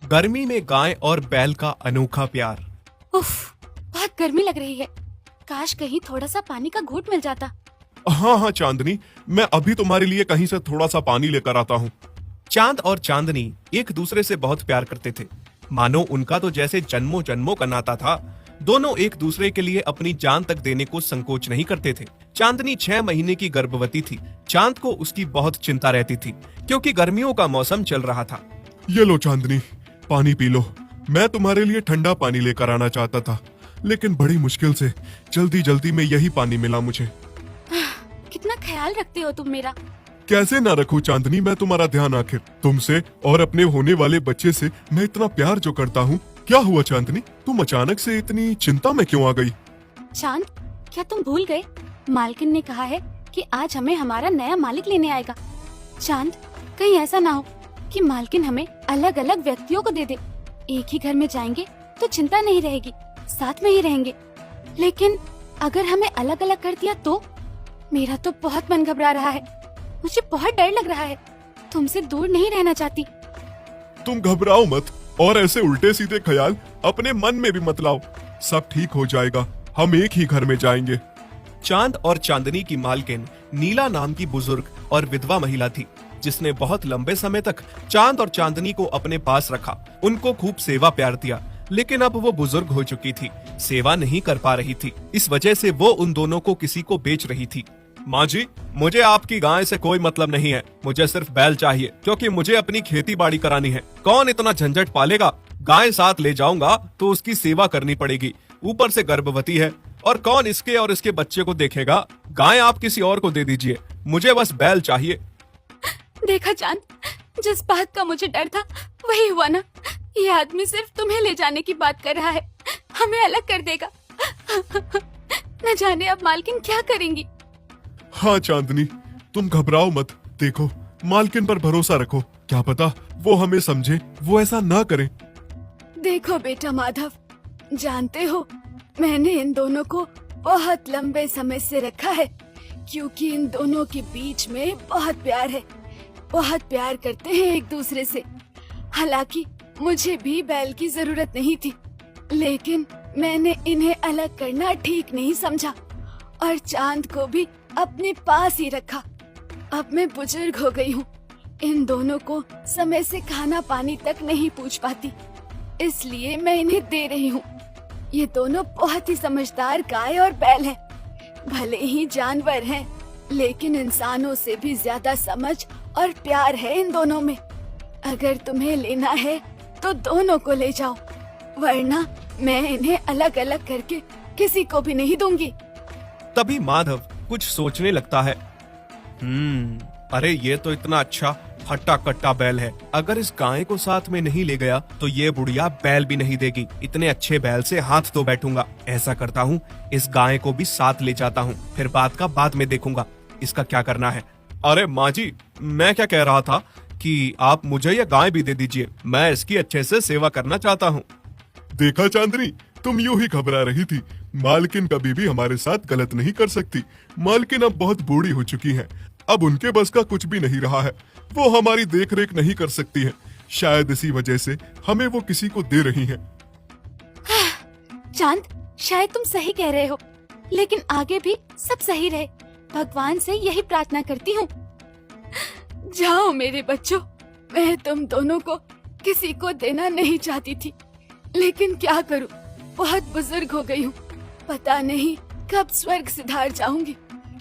गर्मी में गाय और बैल का अनोखा प्यार। उफ, बहुत गर्मी लग रही है। काश कहीं थोड़ा सा पानी का घूंट मिल जाता। हाँ हाँ चांदनी, मैं अभी तुम्हारे लिए कहीं से थोड़ा सा पानी लेकर आता हूँ। चांद और चांदनी एक दूसरे से बहुत प्यार करते थे, मानो उनका तो जैसे जन्मों जन्मों का नाता था। दोनों एक दूसरे के लिए अपनी जान तक देने को संकोच नहीं करते थे। चांदनी 6 महीने की गर्भवती थी। चांद को उसकी बहुत चिंता रहती थी क्योंकि गर्मियों का मौसम चल रहा था। ये लो चांदनी, पानी पी लो। मैं तुम्हारे लिए ठंडा पानी लेकर आना चाहता था, लेकिन बड़ी मुश्किल से जल्दी जल्दी में यही पानी मिला मुझे। कितना ख्याल रखते हो तुम मेरा। कैसे ना रखूं चांदनी, मैं तुम्हारा ध्यान आखिर तुमसे और अपने होने वाले बच्चे से मैं इतना प्यार जो करता हूँ। क्या हुआ चांदनी, तुम अचानक से इतनी चिंता में क्यों आ गई? चांद, क्या तुम भूल गए? मालकिन ने कहा है कि आज हमें हमारा नया मालिक लेने आएगा। चांद, कहीं ऐसा ना हो कि मालकिन हमें अलग अलग व्यक्तियों को दे दे। एक ही घर में जाएंगे तो चिंता नहीं रहेगी, साथ में ही रहेंगे। लेकिन अगर हमें अलग अलग कर दिया तो? मेरा तो बहुत मन घबरा रहा है, मुझे बहुत डर लग रहा है। तुमसे दूर नहीं रहना चाहती। तुम घबराओ मत और ऐसे उल्टे सीधे ख्याल अपने मन में भी मत लाओ। सब ठीक हो जाएगा, हम एक ही घर में जाएंगे। चांद और चांदनी की मालकिन नीला नाम की बुजुर्ग और विधवा महिला थी, जिसने बहुत लंबे समय तक चांद और चांदनी को अपने पास रखा, उनको खूब सेवा प्यार दिया। लेकिन अब वो बुजुर्ग हो चुकी थी, सेवा नहीं कर पा रही थी। इस वजह से वो उन दोनों को किसी को बेच रही थी। माँ जी, मुझे आपकी गाय से कोई मतलब नहीं है, मुझे सिर्फ बैल चाहिए क्योंकि मुझे अपनी खेती बाड़ी करानी है। कौन इतना झंझट पालेगा? गाय साथ ले जाऊंगा तो उसकी सेवा करनी पड़ेगी, ऊपर से गर्भवती है, और कौन इसके और इसके बच्चे को देखेगा? गाय आप किसी और को दे दीजिए, मुझे बस बैल चाहिए। देखा चांद, जिस बात का मुझे डर था वही हुआ ना। ये आदमी सिर्फ तुम्हें ले जाने की बात कर रहा है, हमें अलग कर देगा। न जाने अब मालकिन क्या करेंगी। हाँ चांदनी, तुम घबराओ मत। देखो, मालकिन पर भरोसा रखो, क्या पता वो हमें समझे, वो ऐसा ना करे। देखो बेटा माधव, जानते हो मैंने इन दोनों को बहुत लंबे समय से रखा है क्योंकि इन दोनों के बीच में बहुत प्यार है। बहुत प्यार करते हैं एक दूसरे से। हालांकि मुझे भी बैल की जरूरत नहीं थी, लेकिन मैंने इन्हें अलग करना ठीक नहीं समझा और चांद को भी अपने पास ही रखा। अब मैं बुजुर्ग हो गई हूँ, इन दोनों को समय से खाना पानी तक नहीं पूछ पाती, इसलिए मैं इन्हें दे रही हूँ। ये दोनों बहुत ही समझदार गाय और बैल हैं। भले ही जानवर हैं, लेकिन इंसानों से भी ज्यादा समझ और प्यार है इन दोनों में। अगर तुम्हें लेना है तो दोनों को ले जाओ, वरना मैं इन्हें अलग अलग करके किसी को भी नहीं दूंगी। तभी माधव कुछ सोचने लगता है। अरे ये तो इतना अच्छा हट्टा कट्टा बैल है, अगर इस गाय को साथ में नहीं ले गया तो ये बुढ़िया बैल भी नहीं देगी। इतने अच्छे बैल से हाथ तो बैठूंगा। ऐसा करता हूँ, इस गाय को भी साथ ले जाता हूँ, फिर बात का बाद में देखूंगा इसका क्या करना है। अरे माँ जी, मैं क्या कह रहा था कि आप मुझे ये गाय भी दे दीजिए, मैं इसकी अच्छे से सेवा करना चाहता हूँ। देखा चांदनी, तुम यूं ही घबरा रही थी। मालकिन कभी भी हमारे साथ गलत नहीं कर सकती। मालकिन अब बहुत बूढ़ी हो चुकी हैं, अब उनके बस का कुछ भी नहीं रहा है। वो हमारी देख रेख नहीं कर सकती हैं। शायद इसी वजह से हमें वो किसी को दे रही हैं। चांद, शायद तुम सही कह रहे हो, लेकिन आगे भी सब सही रहे, भगवान से यही प्रार्थना करती हूँ। जाओ मेरे बच्चों, मैं तुम दोनों को किसी को देना नहीं चाहती थी, लेकिन क्या करूँ, बहुत बुजुर्ग हो गई हूँ। पता नहीं कब स्वर्ग सिधार जाऊंगी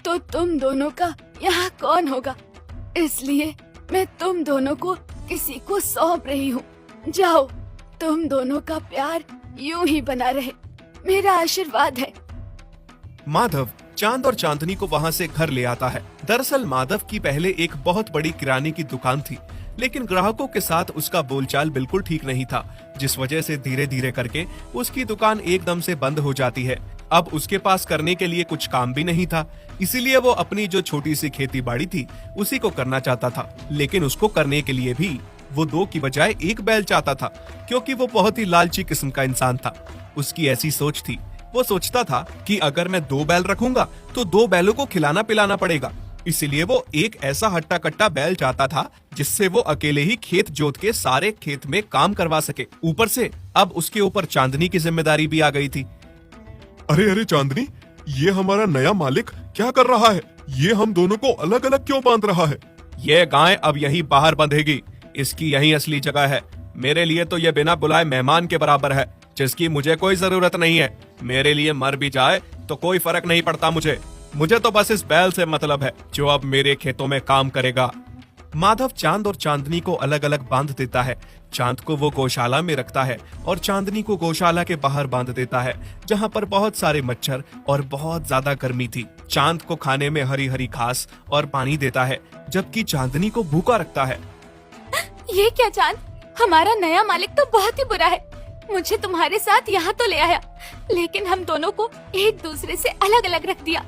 तो तुम दोनों का यहाँ कौन होगा, इसलिए मैं तुम दोनों को किसी को सौंप रही हूँ। जाओ, तुम दोनों का प्यार यूं ही बना रहे, मेरा आशीर्वाद है। माधव चांद और चांदनी को वहाँ से घर ले आता है। दरअसल माधव की पहले एक बहुत बड़ी किराने की दुकान थी, लेकिन ग्राहकों के साथ उसका बोलचाल बिल्कुल ठीक नहीं था, जिस वजह से धीरे धीरे करके उसकी दुकान एकदम से बंद हो जाती है। अब उसके पास करने के लिए कुछ काम भी नहीं था, इसीलिए वो अपनी जो छोटी सी खेती बाड़ी थी उसी को करना चाहता था। लेकिन उसको करने के लिए भी वो 2 की बजाय 1 बैल चाहता था, क्योंकि वो बहुत ही लालची किस्म का इंसान था। उसकी ऐसी सोच थी, वो सोचता था कि अगर मैं 2 बैल रखूंगा तो 2 बैलों को खिलाना पिलाना पड़ेगा, इसीलिए वो एक ऐसा हट्टा कट्टा बैल चाहता था जिससे वो अकेले ही खेत जोत के सारे खेत में काम करवा सके। ऊपर से अब उसके ऊपर चांदनी की जिम्मेदारी भी आ गई थी। अरे अरे चांदनी, ये हमारा नया मालिक क्या कर रहा है? ये हम दोनों को अलग अलग क्यों बांध रहा है? ये गाय अब यहीं बाहर बंधेगी, इसकी यही असली जगह है। मेरे लिए तो ये बिना बुलाए मेहमान के बराबर है, जिसकी मुझे कोई जरूरत नहीं है। मेरे लिए मर भी जाए तो कोई फर्क नहीं पड़ता मुझे तो बस इस बैल से मतलब है जो अब मेरे खेतों में काम करेगा। माधव चांद और चांदनी को अलग अलग बांध देता है। चांद को वो गौशाला में रखता है और चांदनी को गौशाला के बाहर बांध देता है, जहाँ पर बहुत सारे मच्छर और बहुत ज्यादा गर्मी थी। चांद को खाने में हरी हरी घास और पानी देता है, जबकि चांदनी को भूखा रखता है। ये क्या चांद, हमारा नया मालिक तो बहुत ही बुरा है। मुझे तुम्हारे साथ यहाँ तो ले आया, लेकिन हम दोनों को एक दूसरे से अलग अलग रख दिया।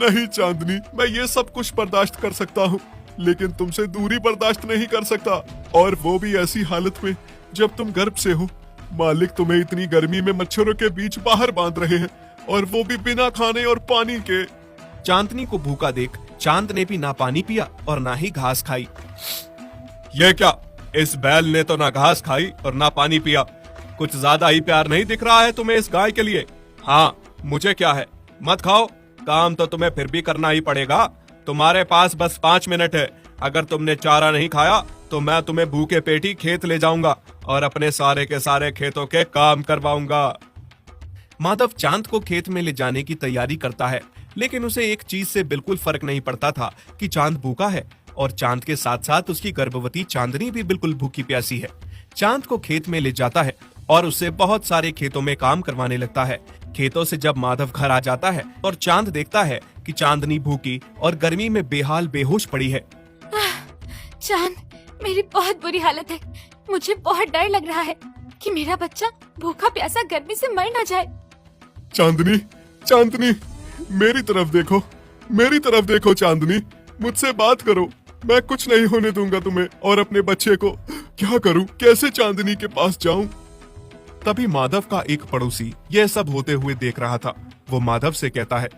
नहीं चांदनी, मैं ये सब कुछ बर्दाश्त कर सकता हूँ, लेकिन तुमसे दूरी बर्दाश्त नहीं कर सकता, और वो भी ऐसी हालत में जब तुम गर्भ से हो। मालिक तुम्हें इतनी गर्मी में मच्छरों के बीच बाहर बांध रहे हैं, और वो भी बिना खाने और पानी के। चांदनी को भूखा देख चांद ने भी ना पानी पिया और ना ही घास खाई। ये क्या, इस बैल ने तो ना घास खाई और ना पानी पिया। कुछ ज्यादा ही प्यार नहीं दिख रहा है तुम्हें इस गाय के लिए? हाँ, मुझे क्या है, मत खाओ, काम तो तुम्हें फिर भी करना ही पड़ेगा। तुम्हारे पास बस 5 मिनट है। अगर तुमने चारा नहीं खाया तो मैं तुम्हें भूखे पेटी खेत ले जाऊंगा और अपने सारे के सारे खेतों के काम करवाऊंगा। माधव चांद को खेत में ले जाने की तैयारी करता है, लेकिन उसे एक चीज से बिल्कुल फर्क नहीं पड़ता था कि चांद भूखा है, और चांद के साथ साथ उसकी गर्भवती चांदनी भी बिल्कुल भूखी प्यासी है। चांद को खेत में ले जाता है और उससे बहुत सारे खेतों में काम करवाने लगता है। खेतों से जब माधव घर आ जाता है और चांद देखता है कि चांदनी भूखी और गर्मी में बेहाल बेहोश पड़ी है। चांद, मेरी बहुत बुरी हालत है। मुझे बहुत डर लग रहा है कि मेरा बच्चा भूखा प्यासा गर्मी से मर न जाए। चांदनी, चांदनी, मेरी तरफ देखो चांदनी, मुझसे बात करो। मैं कुछ नहीं होने दूंगा तुम्हें और अपने बच्चे को। क्या करूं, कैसे चांदनी के पास जाऊं? तभी माधव का एक पड़ोसी यह सब होते हुए देख रहा था। वो माधव से कहता है,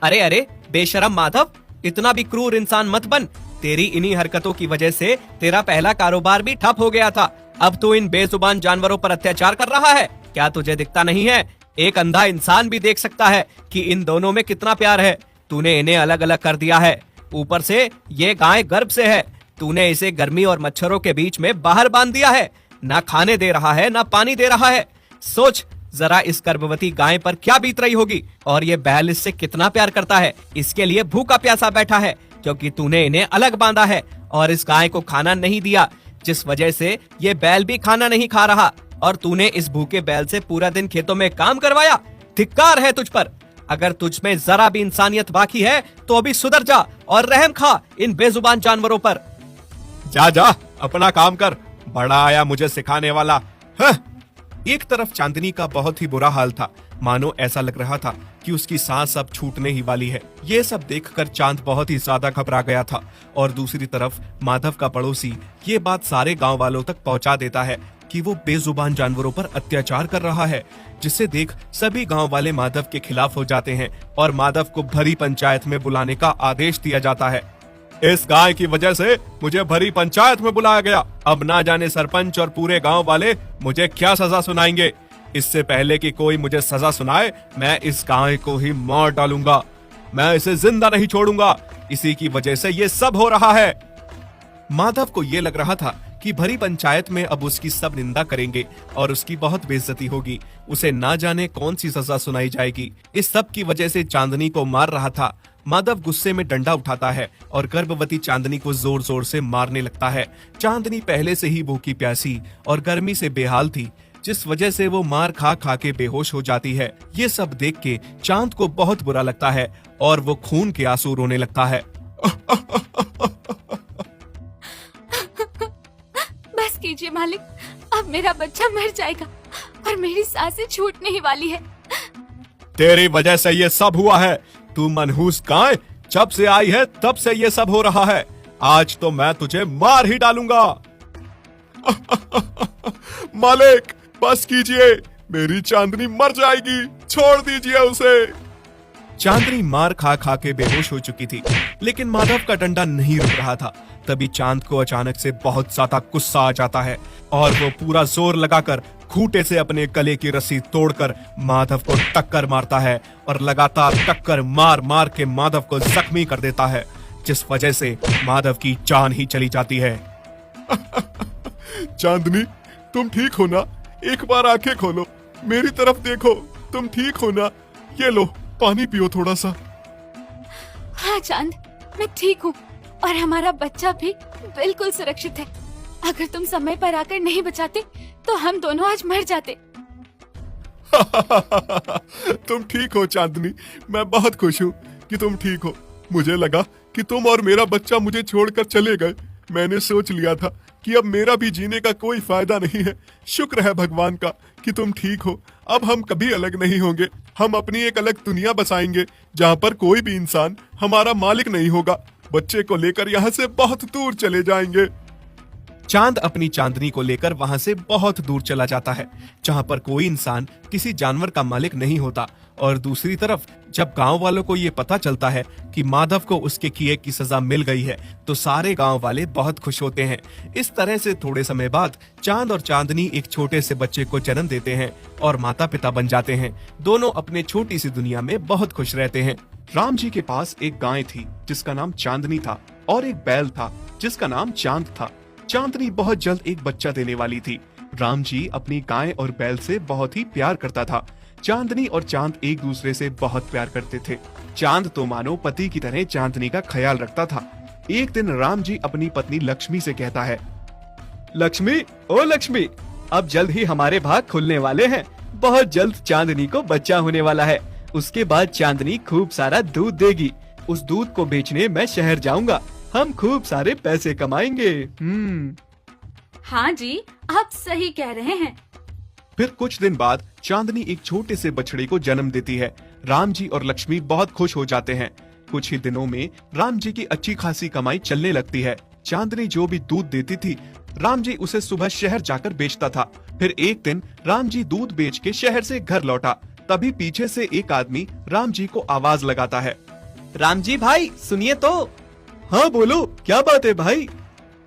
अरे अरे बेशरम माधव, इतना भी क्रूर इंसान मत बन। तेरी इन्हीं हरकतों की वजह से तेरा पहला कारोबार भी ठप हो गया था। अब तू इन बेजुबान जानवरों पर अत्याचार कर रहा है। क्या तुझे दिखता नहीं है? एक अंधा इंसान भी देख सकता है कि इन दोनों में कितना प्यार है। तूने इन्हें अलग अलग कर दिया है। ऊपर से ये गाय गर्भ से है। तूने इसे गर्मी और मच्छरों के बीच में बाहर बांध दिया है। ना खाने दे रहा है, ना पानी दे रहा है। सोच जरा इस गर्भवती गाय पर क्या बीत रही होगी, और ये बैल इससे कितना प्यार करता है। इसके लिए भूखा प्यासा बैठा है क्योंकि तूने इन्हें अलग बांधा है और इस गाय को खाना नहीं दिया, जिस वजह से ये बैल भी खाना नहीं खा रहा। और तूने इस भूखे बैल से पूरा दिन खेतों में काम करवाया। धिक्कार है तुझ पर। अगर तुझ में जरा भी इंसानियत बाकी है तो अभी सुधर जा और रहम खा इन बेजुबान जानवरों पर। जा जा अपना काम कर, बड़ा आया मुझे सिखाने वाला। हाँ। एक तरफ चांदनी का बहुत ही बुरा हाल था, मानो ऐसा लग रहा था कि उसकी सांस अब छूटने ही वाली है। ये सब देखकर चांद बहुत ही ज्यादा घबरा गया था। और दूसरी तरफ माधव का पड़ोसी ये बात सारे गांव वालों तक पहुंचा देता है कि वो बेजुबान जानवरों पर अत्याचार कर रहा है, जिसे देख सभी गांव वाले माधव के खिलाफ हो जाते हैं और माधव को भरी पंचायत में बुलाने का आदेश दिया जाता है। इस गाय की वजह से मुझे भरी पंचायत में बुलाया गया। अब ना जाने सरपंच और पूरे गांव वाले मुझे क्या सजा सुनाएंगे। इससे पहले कि कोई मुझे सजा सुनाए, मैं इस गाय को ही मार डालूंगा। मैं इसे जिंदा नहीं छोड़ूंगा। इसी की वजह से ये सब हो रहा है। माधव को ये लग रहा था कि भरी पंचायत में अब उसकी सब निंदा करेंगे और उसकी बहुत बेइज्जती होगी। उसे ना जाने कौन सी सजा सुनाई जाएगी। इस सब की वजह से चांदनी को मार रहा था। माधव गुस्से में डंडा उठाता है और गर्भवती चांदनी को जोर जोर से मारने लगता है। चांदनी पहले से ही भूखी प्यासी और गर्मी से बेहाल थी, जिस वजह से वो मार खा खा के बेहोश हो जाती है। ये सब देख के चांद को बहुत बुरा लगता है और वो खून के आंसू रोने लगता है। बस कीजिए मालिक, अब मेरा बच्चा मर जाएगा और मेरी सांसें छूटने ही वाली है। तेरी वजह से ये सब हुआ है। तू मनहूस गाय, जब से आई है तब से ये सब हो रहा है। आज तो मैं तुझे मार ही डालूंगा। मालिक बस कीजिए, मेरी चांदनी मर जाएगी, छोड़ दीजिए उसे। चांदनी मार खा खा के बेहोश हो चुकी थी, लेकिन माधव का डंडा नहीं रुक रहा था। तभी चांद को अचानक से बहुत ज्यादा गुस्सा आ जाता है और वो पूरा जोर लगाकर खूंटे से अपने गले की रस्सी तोड़कर माधव को टक्कर मारता है और लगातार टक्कर मार मार के माधव को जख्मी कर देता है, जिस वजह से माधव की जान ही चली जाती है। चांदनी, तुम ठीक हो ना? एक बार आंखें खोलो, मेरी तरफ देखो, तुम ठीक हो ना? ये लो, पानी पियो थोड़ा सा। हाँ चांद, मैं ठीक हूँ और हमारा बच्चा भी बिल्कुल सुरक्षित है। अगर तुम समय पर आकर नहीं बचाते तो हम दोनों आज मर जाते। तुम ठीक हो चांदनी, मैं बहुत खुश हूँ कि तुम ठीक हो। मुझे लगा कि तुम और मेरा बच्चा मुझे छोड़कर चले गए। मैंने सोच लिया था कि अब मेरा भी जीने का कोई फायदा नहीं है। शुक्र है भगवान का कि तुम ठीक हो। अब हम कभी अलग नहीं होंगे। हम अपनी एक अलग दुनिया बसाएंगे जहाँ पर कोई भी इंसान हमारा मालिक नहीं होगा। बच्चे को लेकर यहाँ से बहुत दूर चले जाएंगे। चांद अपनी चांदनी को लेकर वहां से बहुत दूर चला जाता है, जहां पर कोई इंसान किसी जानवर का मालिक नहीं होता। और दूसरी तरफ जब गांव वालों को ये पता चलता है कि माधव को उसके किए की सजा मिल गई है, तो सारे गांव वाले बहुत खुश होते हैं। इस तरह से थोड़े समय बाद चांद और चांदनी एक छोटे से बच्चे को जन्म देते हैं और माता पिता बन जाते हैं। दोनों अपने छोटी सी दुनिया में बहुत खुश रहते हैं। राम जी के पास एक गाय थी जिसका नाम चांदनी था और एक बैल था जिसका नाम चांद था। चांदनी बहुत जल्द एक बच्चा देने वाली थी। राम जी अपनी गाय और बैल से बहुत ही प्यार करता था। चांदनी और चांद एक दूसरे से बहुत प्यार करते थे। चांद तो मानो पति की तरह चांदनी का ख्याल रखता था। एक दिन राम जी अपनी पत्नी लक्ष्मी से कहता है, लक्ष्मी, ओ लक्ष्मी, अब जल्द ही हमारे भाग खुलने वाले हैं। बहुत जल्द चांदनी को बच्चा होने वाला है। उसके बाद चांदनी खूब सारा दूध देगी। उस दूध को बेचने मैं शहर जाऊंगा। हम खूब सारे पैसे कमाएंगे। हाँ जी, आप सही कह रहे हैं। फिर कुछ दिन बाद चांदनी एक छोटे से बछड़े को जन्म देती है। राम जी और लक्ष्मी बहुत खुश हो जाते हैं। कुछ ही दिनों में राम जी की अच्छी खासी कमाई चलने लगती है। चांदनी जो भी दूध देती थी, राम जी उसे सुबह शहर जाकर बेचता था। फिर एक दिन राम जी दूध बेच के शहर से घर लौटा। तभी पीछे से एक आदमी राम जी को आवाज लगाता है, राम जी भाई, सुनिए तो। हाँ बोलो, क्या बात है भाई?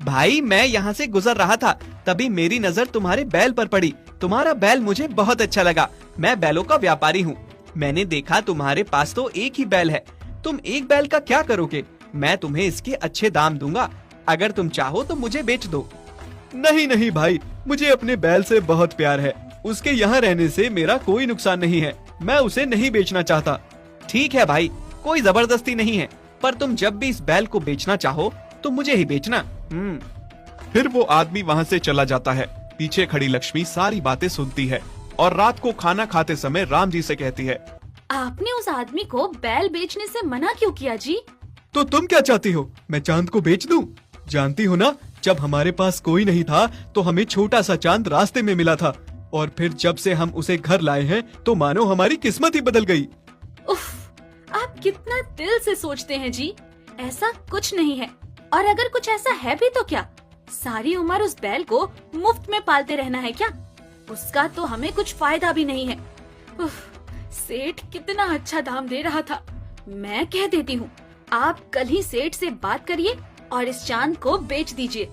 भाई, मैं यहाँ से गुजर रहा था, तभी मेरी नजर तुम्हारे बैल पर पड़ी। तुम्हारा बैल मुझे बहुत अच्छा लगा। मैं बैलों का व्यापारी हूँ। मैंने देखा तुम्हारे पास तो एक ही बैल है। तुम एक बैल का क्या करोगे? मैं तुम्हें इसके अच्छे दाम दूंगा। अगर तुम चाहो तो मुझे बेच दो। नहीं नहीं भाई, मुझे अपने बैल से बहुत प्यार है। उसके यहाँ रहने से मेरा कोई नुकसान नहीं है। मैं उसे नहीं बेचना चाहता। ठीक है भाई, कोई जबरदस्ती नहीं है, पर तुम जब भी इस बैल को बेचना चाहो तो मुझे ही बेचना। फिर वो आदमी वहाँ से चला जाता है। पीछे खड़ी लक्ष्मी सारी बातें सुनती है और रात को खाना खाते समय राम जी से कहती है, आपने उस आदमी को बैल बेचने से मना क्यों किया जी? तो तुम क्या चाहती हो, मैं चांद को बेच दूं? जानती हो ना, जब हमारे पास कोई नहीं था तो हमें छोटा सा चांद रास्ते में मिला था, और फिर जब से हम उसे घर लाए हैं तो मानो हमारी किस्मत ही बदल गई। उफ, आप कितना दिल से सोचते हैं जी। ऐसा कुछ नहीं है, और अगर कुछ ऐसा है भी तो क्या? सारी उम्र उस बैल को मुफ्त में पालते रहना है क्या? उसका तो हमें कुछ फायदा भी नहीं है। उफ, सेठ कितना अच्छा दाम दे रहा था। मैं कह देती हूँ, आप कल ही सेठ से बात करिए और इस चांद को बेच दीजिए।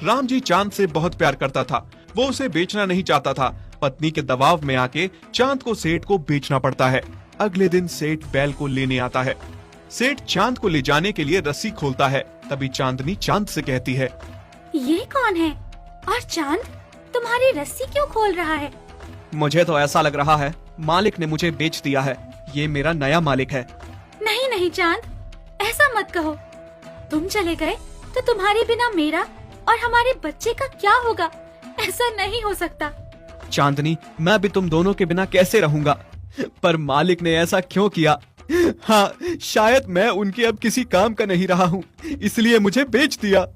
राम जी चांद से बहुत प्यार करता था। वो उसे बेचना नहीं चाहता था। पत्नी के दबाव में आके चांद को सेठ को बेचना पड़ता है। अगले दिन सेठ बैल को लेने आता है। सेठ चांद को ले जाने के लिए रस्सी खोलता है। तभी चांदनी चांद से कहती है, ये कौन है? और चांद तुम्हारी रस्सी क्यों खोल रहा है? मुझे तो ऐसा लग रहा है मालिक ने मुझे बेच दिया है। ये मेरा नया मालिक है। नहीं नहीं चांद, ऐसा मत कहो। तुम चले गए तो तुम्हारे बिना मेरा और हमारे बच्चे का क्या होगा? ऐसा नहीं हो सकता। चांदनी, मैं भी तुम दोनों के बिना कैसे रहूंगा? पर मालिक ने ऐसा क्यों किया? हाँ, शायद मैं उनके अब किसी काम का नहीं रहा हूँ, इसलिए मुझे बेच दिया।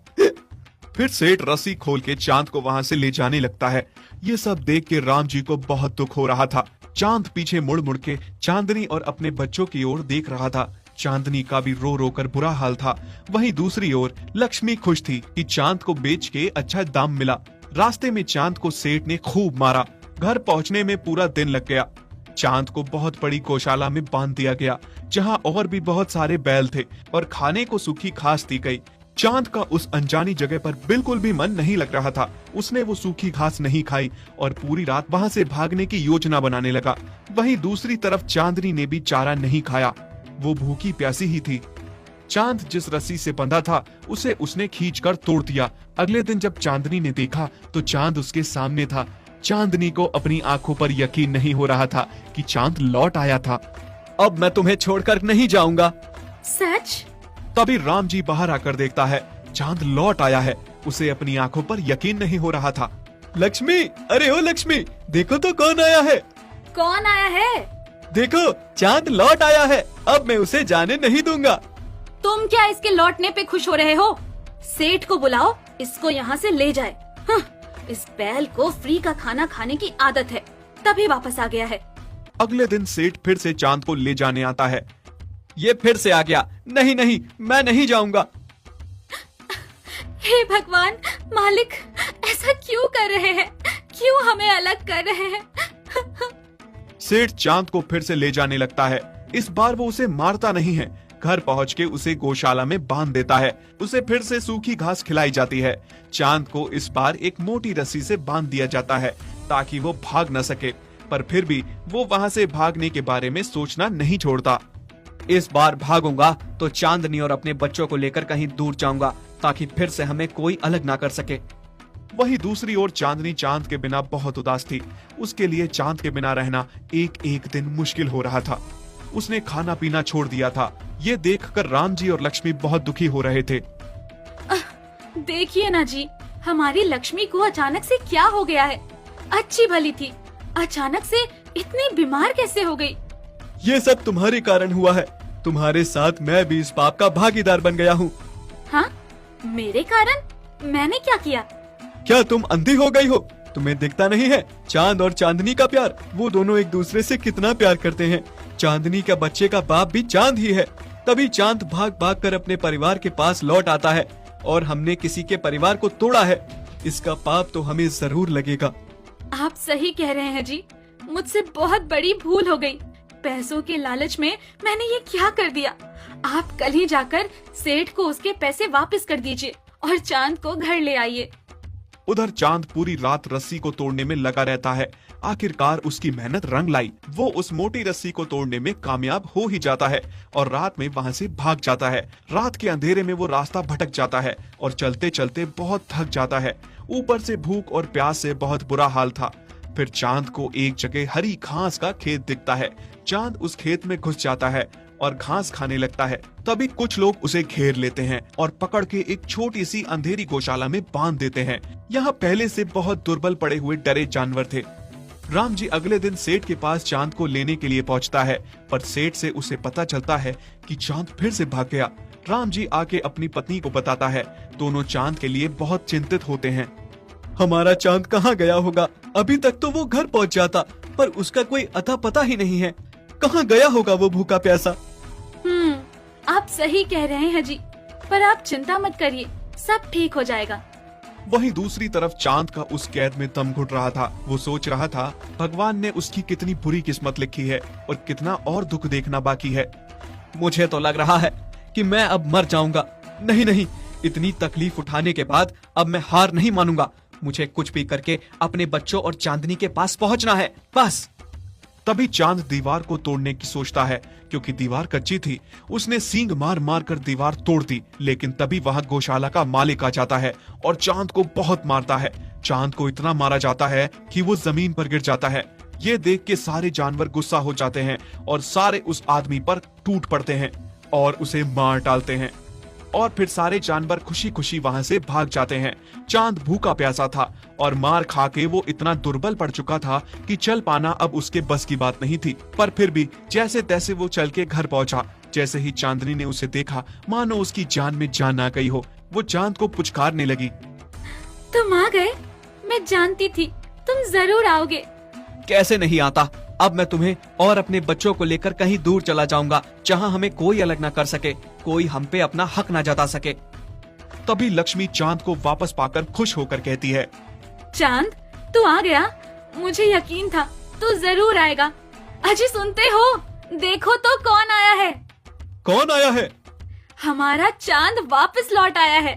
फिर सेठ रस्सी खोल के चांद को वहाँ से ले जाने लगता है। ये सब देख के राम जी को बहुत दुख हो रहा था। चांद पीछे मुड़ मुड़ के चांदनी और अपने बच्चों की ओर देख रहा था। चांदनी का भी रो रो कर बुरा हाल था। वहीं दूसरी ओर लक्ष्मी खुश थी कि चांद को बेच के अच्छा दाम मिला। रास्ते में चांद को सेठ ने खूब मारा। घर पहुंचने में पूरा दिन लग गया। चांद को बहुत बड़ी गौशाला में बांध दिया गया। जहाँ और भी बहुत सारे बैल थे और खाने को सूखी घास दी गई। चांद का उस अनजानी जगह पर बिल्कुल भी मन नहीं लग रहा था। उसने वो सूखी घास नहीं खाई और पूरी रात वहाँ से भागने की योजना बनाने लगा। वहीं दूसरी तरफ चांदनी ने भी चारा नहीं खाया, वो भूखी प्यासी ही थी। चांद जिस रस्सी से बंधा था उसे उसने खींचकर तोड़ दिया। अगले दिन जब चांदनी ने देखा तो चांद उसके सामने था। चांदनी को अपनी आंखों पर यकीन नहीं हो रहा था कि चांद लौट आया था। अब मैं तुम्हें छोड़कर नहीं जाऊंगा। सच? तभी राम जी बाहर आकर देखता है चांद लौट आया है। उसे अपनी आंखों पर यकीन नहीं हो रहा था। लक्ष्मी, अरे ओ लक्ष्मी, देखो तो कौन आया है। कौन आया है? देखो, चांद लौट आया है। अब मैं उसे जाने नहीं दूंगा। तुम क्या इसके लौटने पे खुश हो रहे हो? सेठ को बुलाओ, इसको यहाँ से ले जाए। इस बैल को फ्री का खाना खाने की आदत है, तभी वापस आ गया है। अगले दिन सेठ फिर से चांद को ले जाने आता है। ये फिर से आ गया। नहीं नहीं, मैं नहीं जाऊंगा। हे भगवान, मालिक ऐसा क्यों कर रहे हैं? क्यों हमें अलग कर रहे हैं? सेठ चांद को फिर से ले जाने लगता है। इस बार वो उसे मारता नहीं है। घर पहुंच के उसे गौशाला में बांध देता है। उसे फिर से सूखी घास खिलाई जाती है। चांद को इस बार एक मोटी रस्सी से बांध दिया जाता है ताकि वो भाग न सके, पर फिर भी वो वहाँ से भागने के बारे में सोचना नहीं छोड़ता। इस बार भागूंगा तो चांदनी और अपने बच्चों को लेकर कहीं दूर जाऊंगा ताकि फिर से हमें कोई अलग ना कर सके। वहीं दूसरी ओर चांदनी चांद के बिना बहुत उदास थी। उसके लिए चांद के बिना रहना एक एक दिन मुश्किल हो रहा था। उसने खाना पीना छोड़ दिया था। ये देखकर राम जी और लक्ष्मी बहुत दुखी हो रहे थे। देखिए ना जी, हमारी लक्ष्मी को अचानक से क्या हो गया है? अच्छी भली थी, अचानक से इतनी बीमार कैसे हो गई? ये सब तुम्हारे कारण हुआ है। तुम्हारे साथ मैं भी इस पाप का भागीदार बन गया हूँ। हाँ? मेरे कारण? मैंने क्या किया? क्या तुम अंधी हो गई हो? तुम्हें दिखता नहीं है चांद और चांदनी का प्यार? वो दोनों एक दूसरे से कितना प्यार करते हैं। चांदनी का बच्चे का बाप भी चांद ही है। तभी चांद भाग भाग कर अपने परिवार के पास लौट आता है और हमने किसी के परिवार को तोड़ा है। इसका पाप तो हमें जरूर लगेगा। आप सही कह रहे हैं जी, मुझसे बहुत बड़ी भूल हो गई। पैसों के लालच में मैंने ये क्या कर दिया। आप कल ही जाकर सेठ को उसके पैसे वापस कर दीजिए और चांद को घर ले आइए। उधर चांद पूरी रात रस्सी को तोड़ने में लगा रहता है। आखिरकार उसकी मेहनत रंग लाई। वो उस मोटी रस्सी को तोड़ने में कामयाब हो ही जाता है और रात में वहाँ से भाग जाता है। रात के अंधेरे में वो रास्ता भटक जाता है और चलते चलते बहुत थक जाता है। ऊपर से भूख और प्यास से बहुत बुरा हाल था। फिर चांद को एक जगह हरी घास का खेत दिखता है। चांद उस खेत में घुस जाता है और घास खाने लगता है। तभी कुछ लोग उसे घेर लेते हैं और पकड़ के एक छोटी सी अंधेरी गौशाला में बांध देते हैं। यहाँ पहले से बहुत दुर्बल पड़े हुए डरे जानवर थे। राम जी अगले दिन सेठ के पास चांद को लेने के लिए पहुँचता है, पर सेठ से उसे पता चलता है कि चांद फिर से भाग गया। राम जी आके अपनी पत्नी को बताता है। दोनों चांद के लिए बहुत चिंतित होते हैं। हमारा चांद कहाँ गया होगा? अभी तक तो वो घर पहुँच जाता, पर उसका कोई अता पता ही नहीं है। कहाँ गया होगा वो भूखा प्यासा? आप सही कह रहे हैं जी, पर आप चिंता मत करिए, सब ठीक हो जाएगा। वहीं दूसरी तरफ चांद का उस कैद में दम घुट रहा था। वो सोच रहा था भगवान ने उसकी कितनी बुरी किस्मत लिखी है और कितना और दुख देखना बाकी है। मुझे तो लग रहा है कि मैं अब मर जाऊंगा। नहीं नहीं, इतनी तकलीफ उठाने के बाद अब मैं हार नहीं मानूंगा। मुझे कुछ भी करके अपने बच्चों और चांदनी के पास पहुंचना है, बस। तभी चांद दीवार को तोड़ने की सोचता है, क्योंकि दीवार कच्ची थी। उसने सींग मार मार कर दीवार तोड़ दी, लेकिन तभी वहां गौशाला का मालिक आ जाता है और चांद को बहुत मारता है। चांद को इतना मारा जाता है कि वो जमीन पर गिर जाता है। ये देख के सारे जानवर गुस्सा हो जाते हैं और सारे उस आदमी पर टूट पड़ते हैं और उसे मार डालते हैं। और फिर सारे जानवर खुशी खुशी वहां से भाग जाते हैं। चांद भूखा प्यासा था और मार खा के वो इतना दुर्बल पड़ चुका था कि चल पाना अब उसके बस की बात नहीं थी। पर फिर भी जैसे तैसे वो चल के घर पहुंचा। जैसे ही चांदनी ने उसे देखा, मानो उसकी जान में जान आ गई हो। वो चांद को पुचकारने लगी। तुम आ गए? मैं जानती थी तुम जरूर आओगे। कैसे नहीं आता? अब मैं तुम्हें और अपने बच्चों को लेकर कहीं दूर चला जाऊंगा, जहां हमें कोई अलग ना कर सके, कोई हम पे अपना हक ना जता सके। तभी लक्ष्मी चांद को वापस पाकर खुश होकर कहती है, चांद तू आ गया। मुझे यकीन था तू जरूर आएगा। अजी सुनते हो? देखो तो कौन आया है। कौन आया है? हमारा चांद वापस लौट आया है।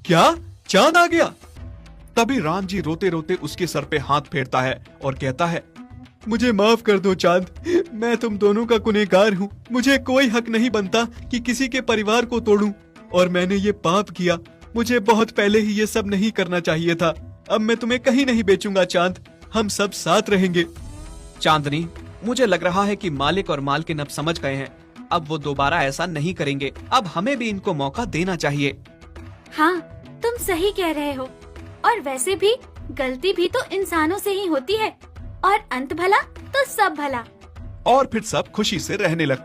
क्या चांद आ गया? तभी राम जी रोते रोते उसके सर पे हाथ फेरता है और कहता है, मुझे माफ कर दो चांद, मैं तुम दोनों का गुनहगार हूँ। मुझे कोई हक नहीं बनता कि किसी के परिवार को तोड़ूं, और मैंने ये पाप किया। मुझे बहुत पहले ही ये सब नहीं करना चाहिए था। अब मैं तुम्हें कहीं नहीं बेचूंगा चांद, हम सब साथ रहेंगे। चांदनी, मुझे लग रहा है कि मालिक और मालकिन अब समझ गए हैं। अब वो दोबारा ऐसा नहीं करेंगे। अब हमें भी इनको मौका देना चाहिए। हाँ, तुम सही कह रहे हो। और वैसे भी गलती भी तो इंसानों से ही होती है, और अंत भला तो सब भला। और फिर सब खुशी से रहने लगते